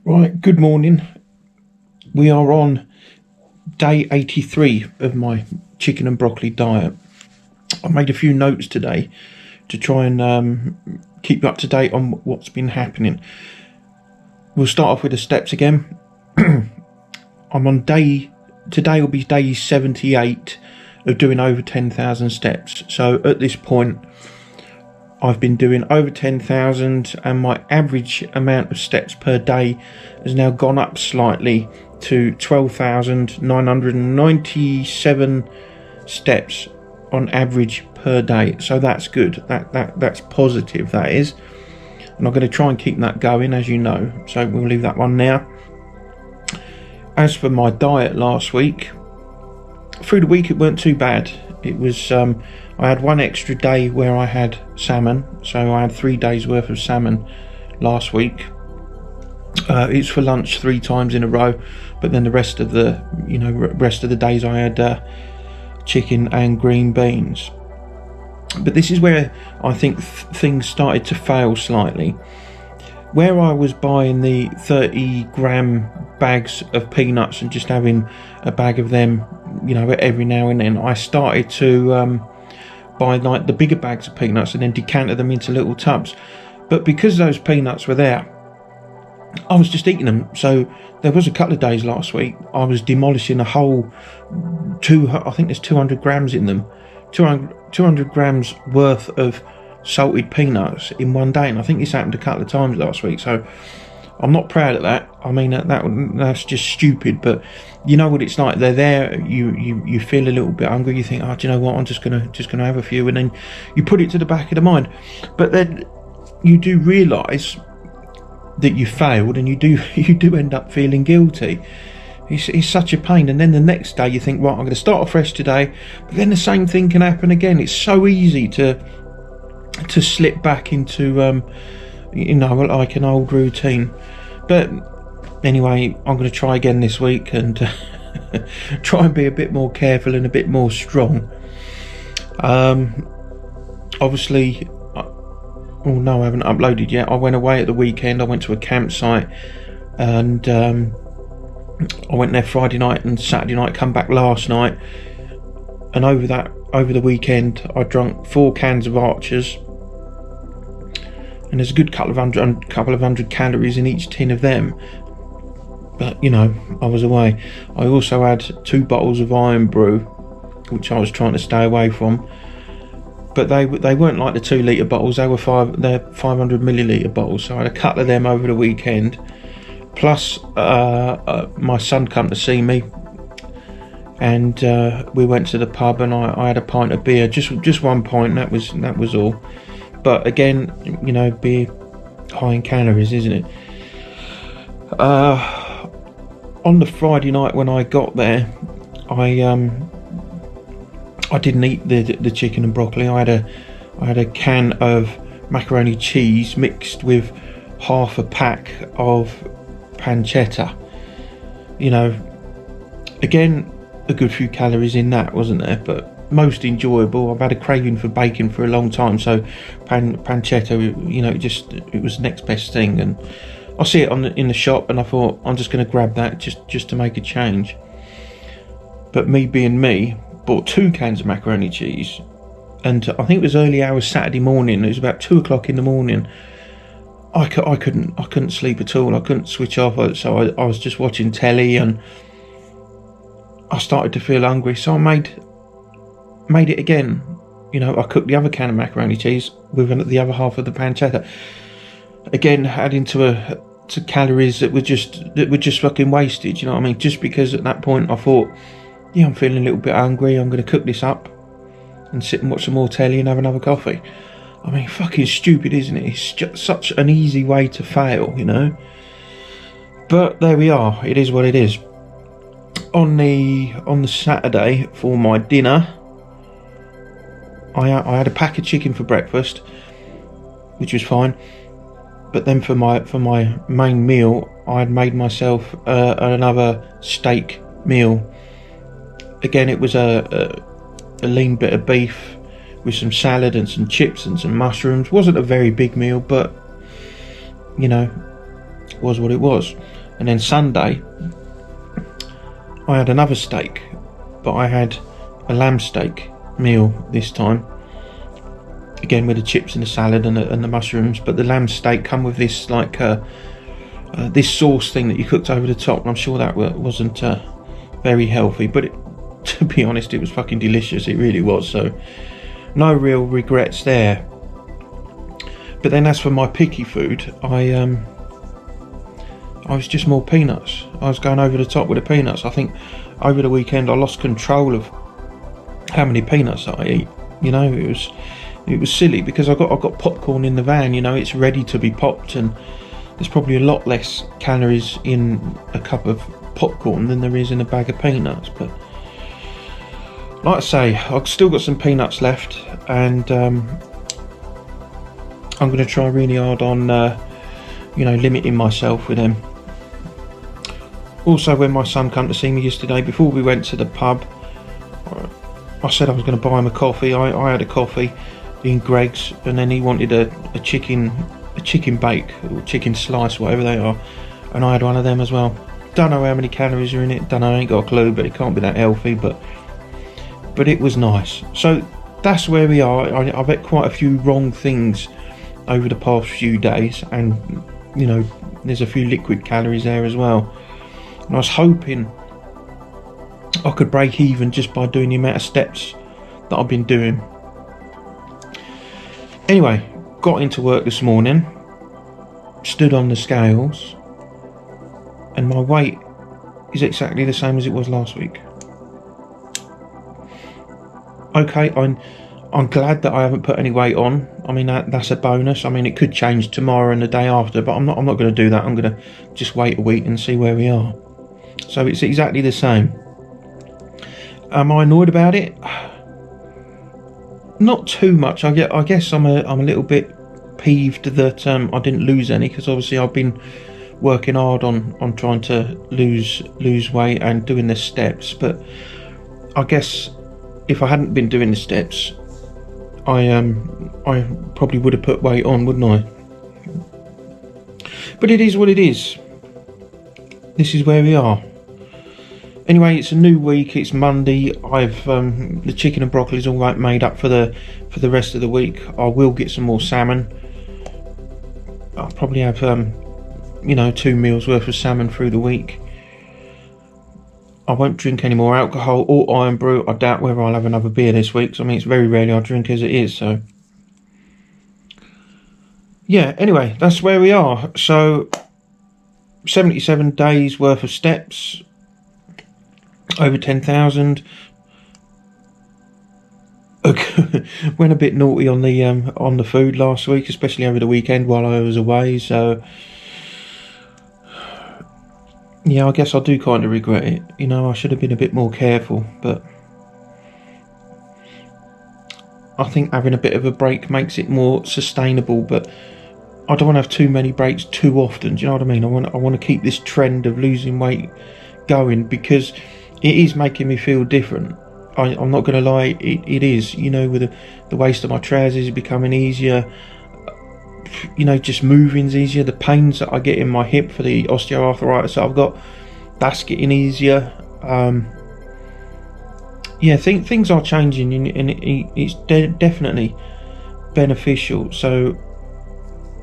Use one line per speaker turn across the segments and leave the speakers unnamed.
Right, good morning. We are on day 83 of my chicken and broccoli diet. I made a few notes today to try and keep you up to date on what's been happening. We'll start off with the steps again. I'm on today will be day 78 of doing over 10,000 steps. So at this point, I've been doing over 10,000 and my average amount of steps per day has now gone up slightly to 12,997 steps on average per day. So that's good. That's positive, that is. And I'm going to try and keep that going, as you know. So we'll leave that one now. As for my diet last week, through the week it weren't too bad. It was I had one extra day where I had salmon, so I had 3 days worth of salmon last week. It's for lunch 3 times in a row, but then the rest of the days I had chicken and green beans. But this is where I think things started to fail slightly. Where I was buying the 30-gram bags of peanuts and just having a bag of them, every now and then, I started to buy like the bigger bags of peanuts and then decanter them into little tubs. But because those peanuts were there, I was just eating them. So there was a couple of days last week I was demolishing a whole I think there's 200 grams in them, 200 grams worth of salted peanuts in one day, and I think this happened a couple of times last week. So I'm not proud of that. I mean, that's just stupid, but you know what it's like. They're there, you feel a little bit hungry, you think, oh, do you know what, I'm just gonna have a few, and then you put it to the back of the mind. But then you do realise that you failed, and you do end up feeling guilty. It's such a pain. And then the next day you think, right, I'm going to start afresh today, but then the same thing can happen again. It's so easy to slip back into like an old routine. But anyway, I'm going to try again this week and try and be a bit more careful and a bit more strong. Obviously, oh no, I haven't uploaded yet. I went away at the weekend. I went to a campsite, and I went there Friday night and Saturday night, come back last night, and over the weekend I drank 4 cans of Archers, and there's a good couple of hundred calories in each tin of them. But I was away. I also had 2 bottles of Iron Brew, which I was trying to stay away from, but they weren't like the 2 litre bottles. They're 500 milliliter bottles, so I had a couple of them over the weekend. Plus my son come to see me, and we went to the pub, and I had a pint of beer, just 1 pint. That was all. But again, beer high in calories, isn't it? On the Friday night when I got there, I didn't eat the chicken and broccoli. I had a can of macaroni cheese mixed with half a pack of pancetta. Again, a good few calories in that, wasn't there? But most enjoyable. I've had a craving for bacon for a long time, so pancetta, it was the next best thing. And I see it in the shop, and I thought, I'm just going to grab that just to make a change. But me being me, bought 2 cans of macaroni cheese, and I think it was early hours Saturday morning. It was about 2 o'clock in the morning. I couldn't sleep at all. I couldn't switch off, so I was just watching telly, and I started to feel hungry. So I made it again. I cooked the other can of macaroni cheese with the other half of the pancetta. Again, adding to calories that were just fucking wasted. You know what I mean? Just because at that point I thought, yeah, I'm feeling a little bit hungry. I'm going to cook this up and sit and watch some more telly and have another coffee. I mean, fucking stupid, isn't it? It's just such an easy way to fail, But there we are. It is what it is. On the Saturday for my dinner, I had a pack of chicken for breakfast, which was fine. But then for my main meal, I had made myself another steak meal. Again, it was a lean bit of beef with some salad and some chips and some mushrooms. Wasn't a very big meal, but was what it was. And then Sunday, I had another steak, but I had a lamb steak meal this time. Again with the chips and the salad and the mushrooms, but the lamb steak come with this like this sauce thing that you cooked over the top. And I'm sure that wasn't very healthy, but to be honest, it was fucking delicious. It really was. So no real regrets there. But then as for my picky food, I was just more peanuts. I was going over the top with the peanuts. I think over the weekend I lost control of how many peanuts that I eat. You know, it was silly because I got popcorn in the van. You know, it's ready to be popped, and there's probably a lot less calories in a cup of popcorn than there is in a bag of peanuts. But like I say, I've still got some peanuts left, and I'm going to try really hard on limiting myself with them. Also, when my son came to see me yesterday, before we went to the pub, I said I was going to buy him a coffee. I had a coffee in Greggs, and then he wanted a chicken bake or chicken slice, whatever they are, and I had one of them as well. Don't know how many calories are in it. Don't know. I ain't got a clue, but it can't be that healthy. But it was nice. So that's where we are. I've ate quite a few wrong things over the past few days, and you know, there's a few liquid calories there as well. And I was hoping I could break even just by doing the amount of steps that I've been doing. Anyway, got into work this morning, stood on the scales, and my weight is exactly the same as it was last week. Okay, I'm glad that I haven't put any weight on. I mean, that's a bonus. I mean, it could change tomorrow and the day after, but I'm not going to do that. I'm going to just wait a week and see where we are. So it's exactly the same. Am I annoyed about it? Not too much. I guess I'm a little bit peeved that I didn't lose any, because obviously I've been working hard on trying to lose weight and doing the steps. But I guess if I hadn't been doing the steps, I probably would have put weight on, wouldn't I? But it is what it is. This is where we are. Anyway, it's a new week. It's Monday. I've the chicken and broccoli is all right, made up for the rest of the week. I will get some more salmon. I'll probably have 2 meals worth of salmon through the week. I won't drink any more alcohol or iron brew. I doubt whether I'll have another beer this week. So, I mean, it's very rarely I drink as it is. So, yeah. Anyway, that's where we are. So, 77 days worth of steps. Over 10,000. Went a bit naughty on the food last week, especially over the weekend while I was away. So yeah, I guess I do kind of regret it. You know, I should have been a bit more careful, but I think having a bit of a break makes it more sustainable. But I don't want to have too many breaks too often. Do you know what I mean? I want to keep this trend of losing weight going, because it is making me feel different. I'm not going to lie, it is. You know, with the waist of my trousers is becoming easier. You know, just moving's easier. The pains that I get in my hip for the osteoarthritis that I've got, that's getting easier. Yeah, things are changing, and it's definitely beneficial. So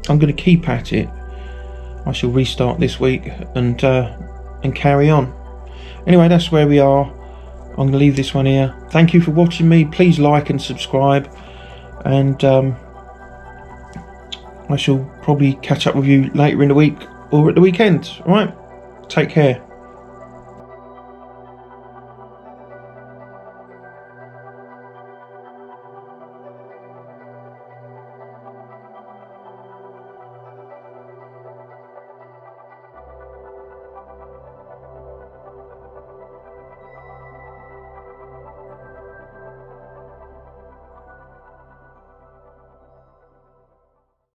I'm going to keep at it. I shall restart this week and carry on. Anyway, that's where we are. I'm going to leave this one here. Thank you for watching me. Please like and subscribe, and I shall probably catch up with you later in the week or at the weekend. All right, take care.